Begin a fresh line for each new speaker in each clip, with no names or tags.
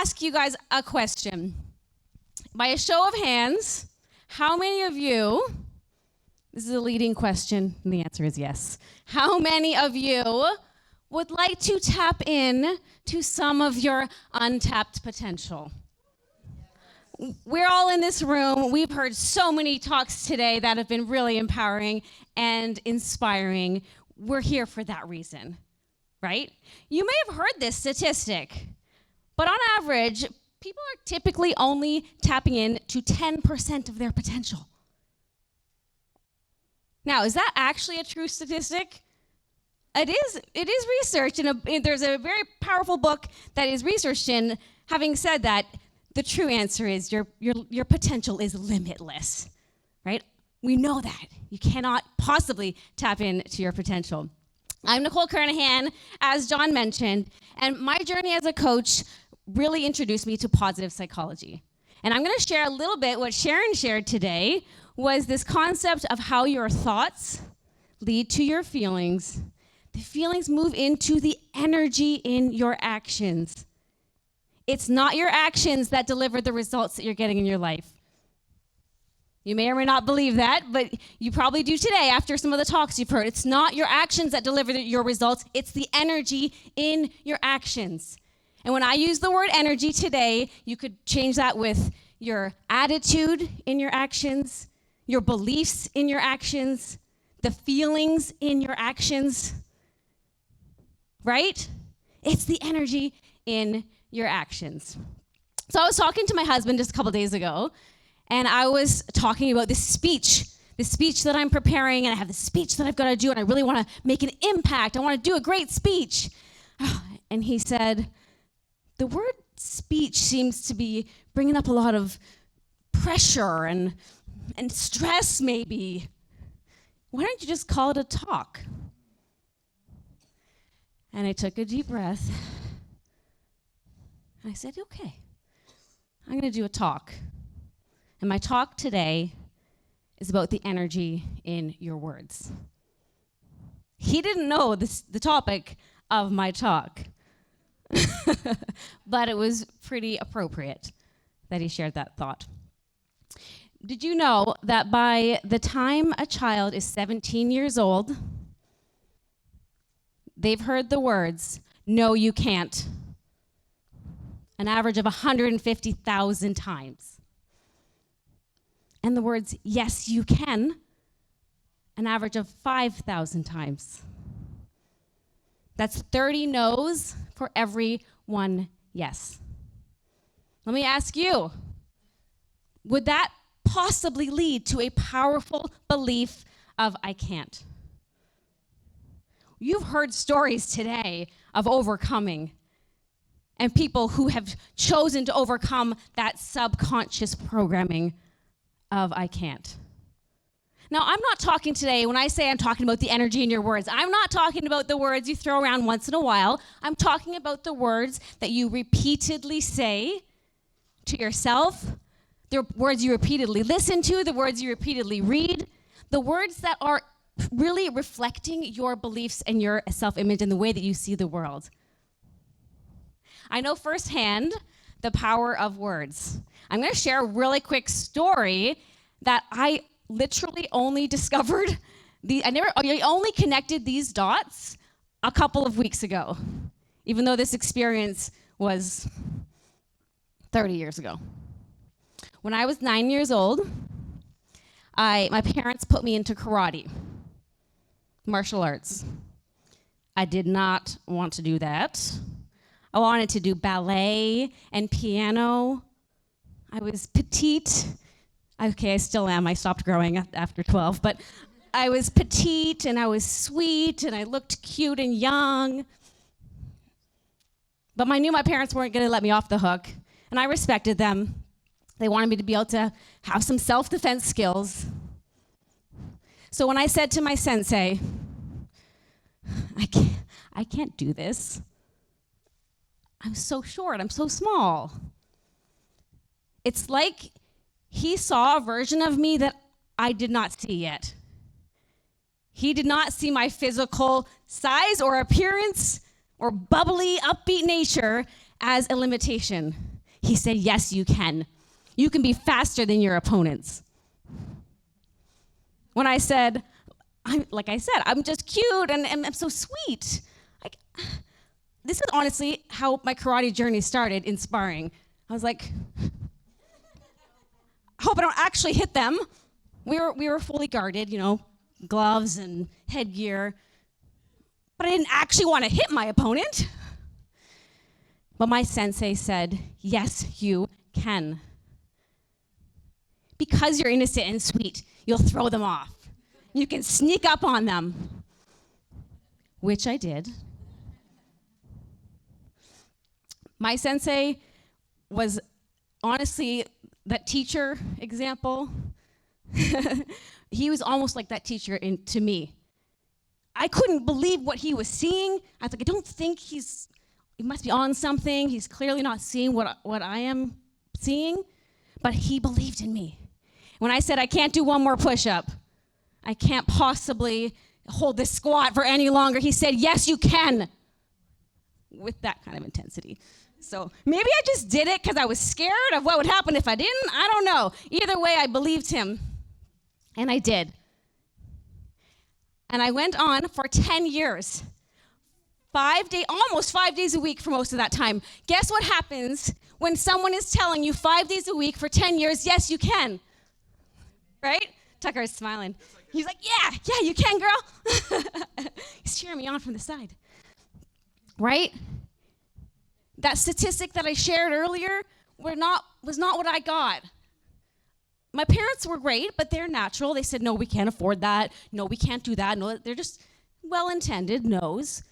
ask you guys a question. By a show of hands, how many of you, this is a leading question, and the answer is yes. How many of you would like to tap in to some of your untapped potential? We're all in this room. We've heard so many talks today that have been really empowering and inspiring. We're here for that reason, right? You may have heard this statistic, but on average, people are typically only tapping in to 10% of their potential. Now, is that actually a true statistic? It is researched, and there's a very powerful book that is researched in. Having said that, the true answer is your potential is limitless, right? We know that. You cannot possibly tap into your potential. I'm Nicole Kernohan, as John mentioned, and my journey as a coach really introduced me to positive psychology. And I'm going to share a little bit what Sharon shared today was this concept of how your thoughts lead to your feelings. The feelings move into the energy in your actions. It's not your actions that deliver the results that you're getting in your life. You may or may not believe that, but you probably do today after some of the talks you've heard. It's not your actions that deliver your results. It's the energy in your actions. And when I use the word energy today, you could change that with your attitude in your actions, your beliefs in your actions, the feelings in your actions, right? It's the energy in your actions. So I was talking to my husband just a couple days ago, and I was talking about this speech that I'm preparing, and I have this speech that I've got to do, and I really want to make an impact. I want to do a great speech. And he said, the word speech seems to be bringing up a lot of pressure and stress maybe. Why don't you just call it a talk? And I took a deep breath. I said, okay, I'm going to do a talk. And my talk today is about the energy in your words. He didn't know the topic of my talk, but it was pretty appropriate that he shared that thought. Did you know that by the time a child is 17 years old, they've heard the words, "No, you can't," an average of 150,000 times. And the words, "Yes, you can," an average of 5,000 times. That's 30 no's for every one yes. Let me ask you, would that possibly lead to a powerful belief of "I can't"? You've heard stories today of overcoming and people who have chosen to overcome that subconscious programming of "I can't." Now, I'm not talking today, when I say I'm talking about the energy in your words, I'm not talking about the words you throw around once in a while. I'm talking about the words that you repeatedly say to yourself, the words you repeatedly listen to, the words you repeatedly read, the words that are really reflecting your beliefs and your self-image and the way that you see the world. I know firsthand the power of words. I'm going to share a really quick story that I literally only discovered. I only connected these dots a couple of weeks ago, even though this experience was 30 years ago. When I was 9 years old, my parents put me into karate, martial arts. I did not want to do that. I wanted to do ballet and piano. I was petite. Okay, I still am. I stopped growing after 12, but I was petite and I was sweet and I looked cute and young. But I knew my parents weren't going to let me off the hook, and I respected them. They wanted me to be able to have some self-defense skills. So when I said to my sensei, I can't do this. I'm so short, I'm so small. It's like he saw a version of me that I did not see yet. He did not see my physical size or appearance or bubbly, upbeat nature as a limitation. He said, yes, you can. You can be faster than your opponents. When I said, I'm just cute and I'm so sweet. This is honestly how my karate journey started in sparring. I was like, I hope I don't actually hit them. We were fully guarded, gloves and headgear. But I didn't actually want to hit my opponent. But my sensei said, yes, you can. Because you're innocent and sweet, you'll throw them off. You can sneak up on them, which I did. My sensei was honestly that teacher example. He was almost like that teacher to me. I couldn't believe what he was seeing. I was like, I don't think he must be on something. He's clearly not seeing what I am seeing. But he believed in me. When I said I can't do one more push-up, I can't possibly hold this squat for any longer, he said, yes, you can, with that kind of intensity. So maybe I just did it because I was scared of what would happen if I didn't. I don't know. Either way, I believed him, and I did. And I went on for 10 years, almost 5 days a week for most of that time. Guess what happens when someone is telling you 5 days a week for 10 years, yes, you can? Right? Tucker is smiling. He's like, yeah, you can, girl. He's cheering me on from the side. Right? That statistic that I shared earlier was not what I got. My parents were great, but they're natural. They said, no, we can't afford that. No, we can't do that. No, they're just well-intended no's.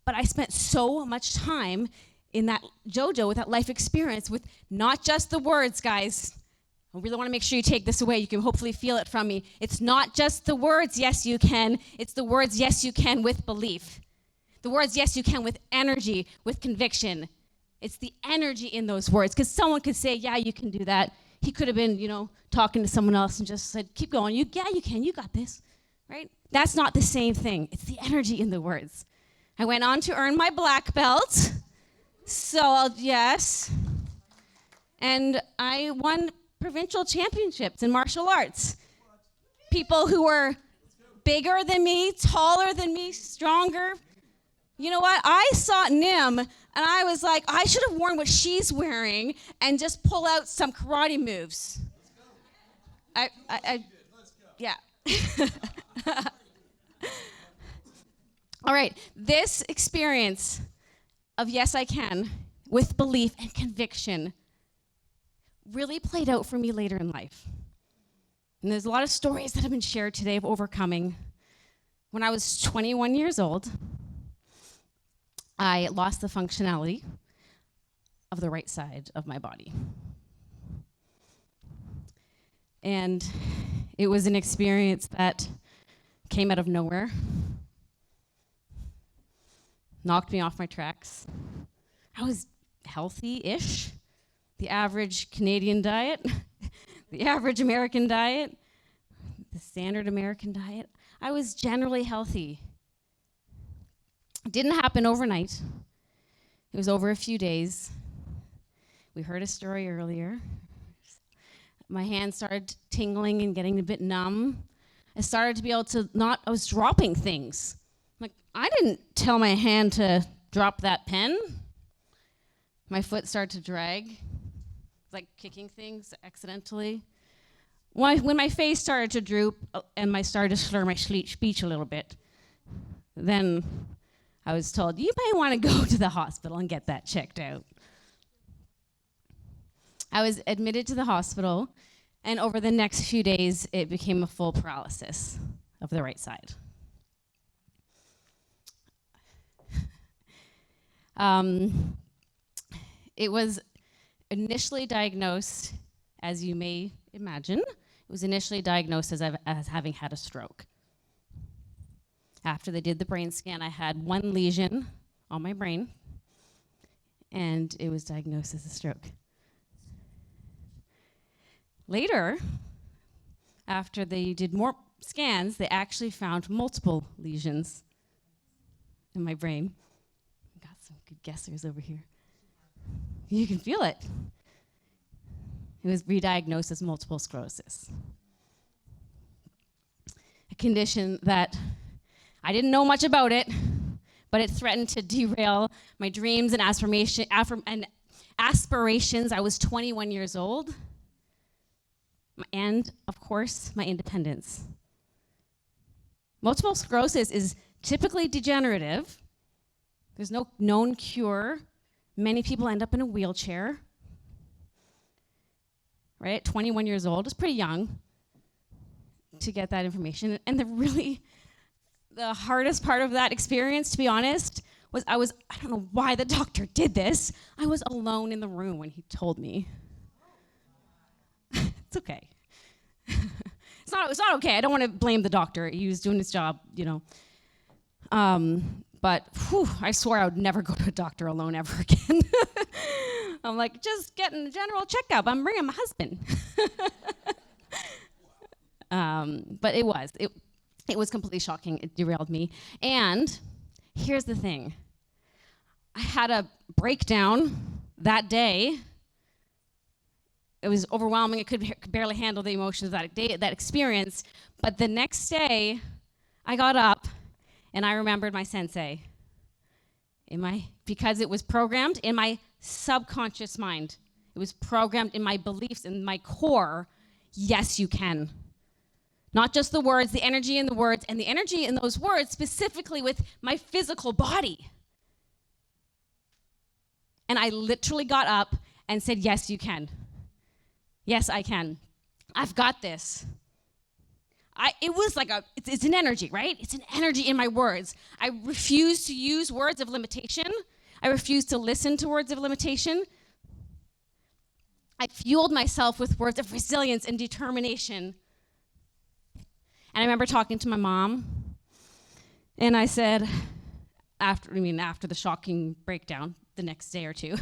But I spent so much time in that JoJo with that life experience with not just the words, guys. I really want to make sure you take this away. You can hopefully feel it from me. It's not just the words, yes, you can. It's the words, yes, you can, with belief. The words, yes, you can, with energy, with conviction. It's the energy in those words. Because someone could say, yeah, you can do that. He could have been, talking to someone else and just said, keep going. You can. You got this. Right? That's not the same thing. It's the energy in the words. I went on to earn my black belt. So, yes. And I won provincial championships in martial arts. People who were bigger than me, taller than me, stronger. You know what? I saw Nim, and I was like, I should have worn what she's wearing and just pull out some karate moves. Yeah. All right. This experience of yes, I can, with belief and conviction, really played out for me later in life. And there's a lot of stories that have been shared today of overcoming. When I was 21 years old, I lost the functionality of the right side of my body. And it was an experience that came out of nowhere, knocked me off my tracks. I was healthy-ish. The average Canadian diet, the average American diet, the standard American diet. I was generally healthy. It didn't happen overnight. It was over a few days. We heard a story earlier. My hands started tingling and getting a bit numb. I started to be able to I was dropping things. Like, I didn't tell my hand to drop that pen. My foot started to drag, like kicking things accidentally. When my face started to droop and I started to slur my speech a little bit, then I was told, you may want to go to the hospital and get that checked out. I was admitted to the hospital, and over the next few days, it became a full paralysis of the right side. It was initially diagnosed, as you may imagine, as having had a stroke. After they did the brain scan, I had one lesion on my brain, and it was diagnosed as a stroke. Later, after they did more scans, they actually found multiple lesions in my brain. Got some good guessers over here. You can feel it. He was re-diagnosed as multiple sclerosis. A condition that I didn't know much about it, but it threatened to derail my dreams and aspirations. I was 21 years old. And, of course, my independence. Multiple sclerosis is typically degenerative. There's no known cure. Many people end up in a wheelchair. Right, at 21 years old, it's pretty young to get that information. And the hardest part of that experience, to be honest, was I don't know why the doctor did this. I was alone in the room when he told me. It's okay. It's not okay. I don't want to blame the doctor. He was doing his job, But I swore I would never go to a doctor alone ever again. I'm like, just getting a general checkup. I'm bringing my husband. But it was completely shocking. It derailed me. And here's the thing. I had a breakdown that day. It was overwhelming. I could barely handle the emotions of that day, that experience. But the next day, I got up and I remembered my sensei. Because it was programmed in my subconscious mind. It was programmed in my beliefs, in my core. Yes, you can. Not just the words, the energy in the words, and the energy in those words specifically with my physical body. And I literally got up and said, yes, you can. Yes, I can. I've got this. It was like it's an energy, right? It's an energy in my words. I refuse to use words of limitation. I refuse to listen to words of limitation. I fueled myself with words of resilience and determination. And I remember talking to my mom, and I said, after the shocking breakdown, the next day or two,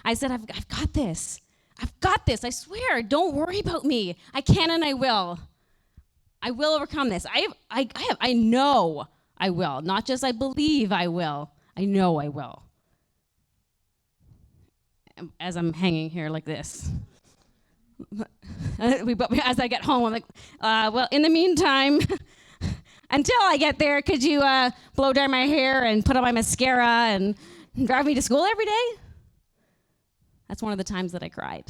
I said, I've got this. I've got this. I swear. Don't worry about me. I can and I will. I will overcome this. I know I will. Not just I believe I will. I know I will. As I'm hanging here like this. As I get home, I'm like, well, in the meantime, until I get there, could you blow dry my hair and put on my mascara and drive me to school every day? That's one of the times that I cried.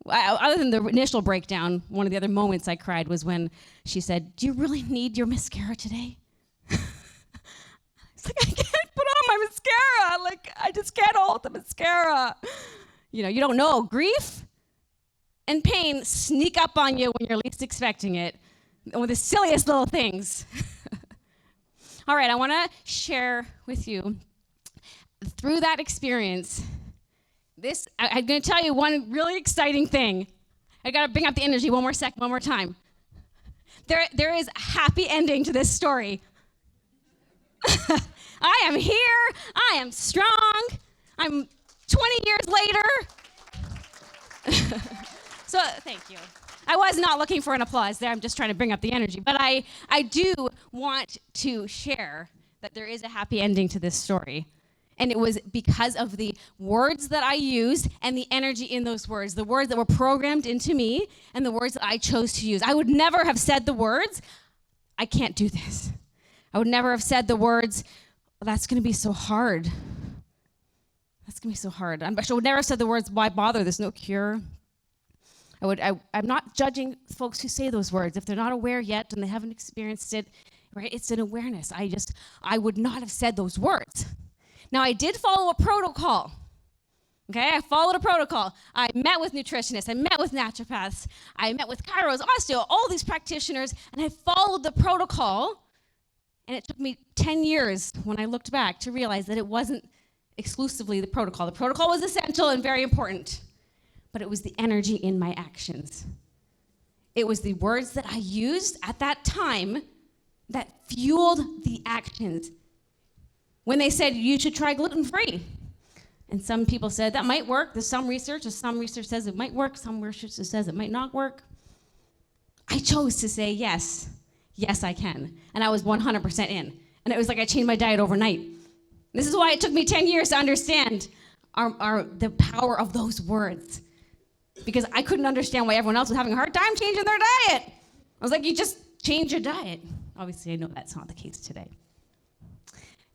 Other than the initial breakdown, one of the other moments I cried was when she said, do you really need your mascara today? It's like, I can't put on my mascara. Like, I just can't hold the mascara. You don't know. Grief and pain sneak up on you when you're least expecting it, with the silliest little things. All right, I want to share with you, through that experience, I'm going to tell you one really exciting thing. I got to bring up the energy one more time. There is a happy ending to this story. I am here. I am strong. I'm 20 years later. So thank you. I was not looking for an applause there. I'm just trying to bring up the energy. But I do want to share that there is a happy ending to this story. And it was because of the words that I used and the energy in those words, the words that were programmed into me and the words that I chose to use. I would never have said the words, I can't do this. I would never have said the words, that's going to be so hard. That's going to be so hard. I would never have said the words, why bother? There's no cure. I'm not judging folks who say those words. If they're not aware yet and they haven't experienced it, right? It's an awareness. I would not have said those words. Now, I did follow a protocol, okay? I followed a protocol. I met with nutritionists. I met with naturopaths. I met with chiros, osteo, all these practitioners, and I followed the protocol, and it took me 10 years when I looked back to realize that it wasn't exclusively the protocol. The protocol was essential and very important, but it was the energy in my actions. It was the words that I used at that time that fueled the actions. When they said, you should try gluten-free. And some people said, that might work. There's some research says it might work. Some research says it might not work. I chose to say yes. Yes, I can. And I was 100% in. And it was like I changed my diet overnight. This is why it took me 10 years to understand the power of those words. because I couldn't understand why everyone else was having a hard time changing their diet. I was like, you just change your diet. Obviously, I know that's not the case today.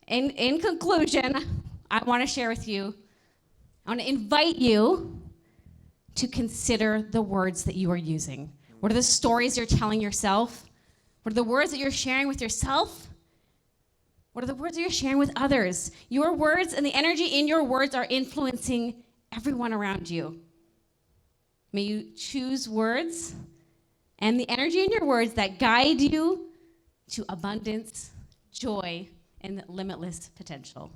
In conclusion, I want to share with you, I want to invite you to consider the words that you are using. What are the stories you're telling yourself? What are the words that you're sharing with yourself? What are the words that you're sharing with others? Your words and the energy in your words are influencing everyone around you. May you choose words and the energy in your words that guide you to abundance, joy, and limitless potential.